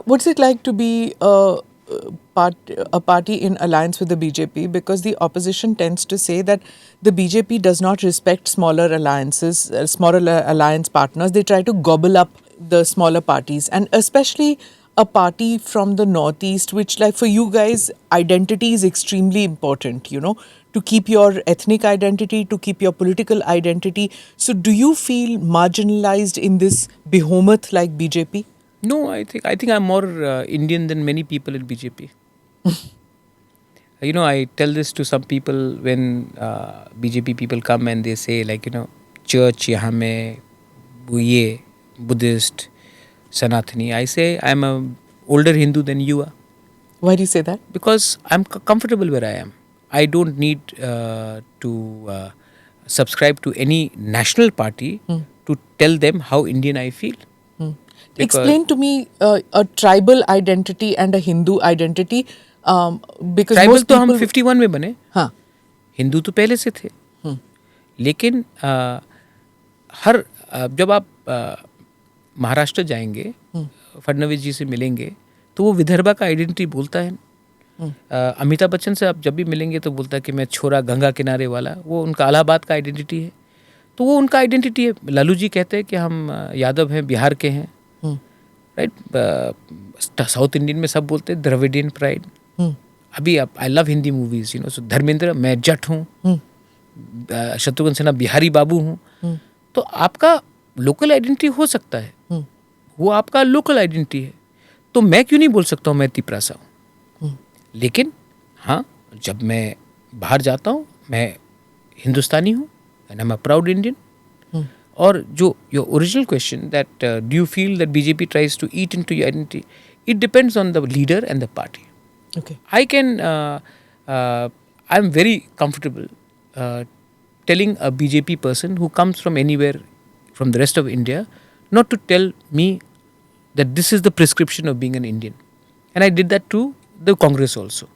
What's it like to be a party in alliance with the BJP? Because the opposition tends to say that the BJP does not respect smaller alliances, smaller alliance partners. They try to gobble up the smaller parties, and especially a party from the northeast, which, like for you guys, identity is extremely important. You know, to keep your ethnic identity, to keep your political identity. So, do you feel marginalized in this behemoth like BJP? No, I think I'm more Indian than many people in BJP. I tell this to some people when BJP people come and they say church यहाँ में वो ये Buddhist, Sanatani. I say I'm a older Hindu than you are. Why do you say that? Because I'm comfortable where I am. I don't need to subscribe to any national party to tell them how Indian I feel. Explain to me a tribal identity and a Hindu identity. Because tribal most तो हम people, 51 में बने. हाँ, हिंदू तो पहले से थे. लेकिन जब आप महाराष्ट्र जाएंगे, फडणवीस जी से मिलेंगे, तो वो विदर्भा का आइडेंटिटी बोलता है. अमिताभ बच्चन से आप जब भी मिलेंगे तो बोलता है कि मैं छोरा गंगा किनारे वाला. वो उनका इलाहाबाद का आइडेंटिटी है. तो वो उनका आइडेंटिटी है. लालू जी कहते हैं कि हम यादव हैं, बिहार के हैं. राइट. साउथ इंडियन में सब बोलते हैं द्रविडियन प्राइड. अभी आई लव हिंदी मूवीज. सो धर्मेंद्र, मैं जट हूँ. शत्रुघ्न सिन्हा बिहारी बाबू हूँ. तो आपका लोकल आइडेंटिटी हो सकता है, वो आपका लोकल आइडेंटिटी है. तो मैं क्यों नहीं बोल सकता हूँ मैं तिपरासा हूँ. लेकिन हाँ, जब मैं बाहर जाता हूँ मैं हिंदुस्तानी हूँ and I am a proud Indian. और जो your original question that do you feel that BJP tries to eat into your identity, it depends on the leader and the party. okay. I'm very comfortable telling a BJP person who comes from anywhere from the rest of India not to tell me that this is the prescription of being an Indian. And I did that to the Congress also.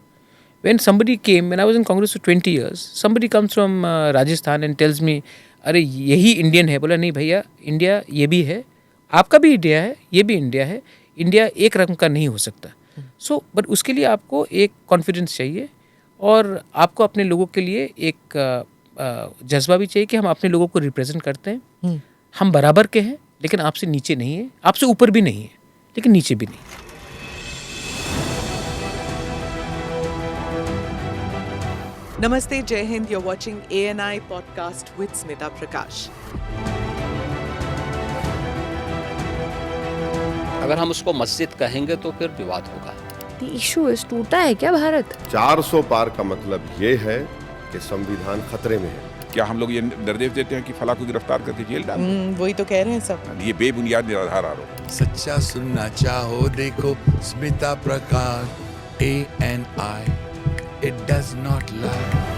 When somebody came, when I was in Congress for 20 years, somebody comes from Rajasthan and tells me, अरे यही Indian है. बोला नहीं भैया, India ये भी है, आपका भी इंडिया है, ये भी इंडिया है. इंडिया एक रकम का नहीं हो सकता. सो बट उसके लिए आपको एक कॉन्फिडेंस चाहिए और आपको अपने लोगों के लिए एक जज्बा भी चाहिए कि हम अपने लोगों को रिप्रेजेंट करते हैं. हम बराबर के हैं, लेकिन आपसे नीचे नहीं है, आपसे ऊपर भी नहीं है, लेकिन नीचे भी नहीं. Namaste, Jai Hind. You're watching ANI podcast with Smita Prakash. अगर हम उसको मस्जिद कहेंगे तो फिर विवाद होगा. The issue is टूटा है क्या भारत? 400 पार का मतलब ये है कि संविधान खतरे में है. क्या हम लोग ये निर्देश देते हैं कि फला को गिरफ्तार करके जेल डाल दें? वही तो कह रहे हैं सब. ये बेबुनियाद निराधार आरोप. सच्चा सुनना चाहो देखो स्मिता प्रकाश ANI. It does not lie.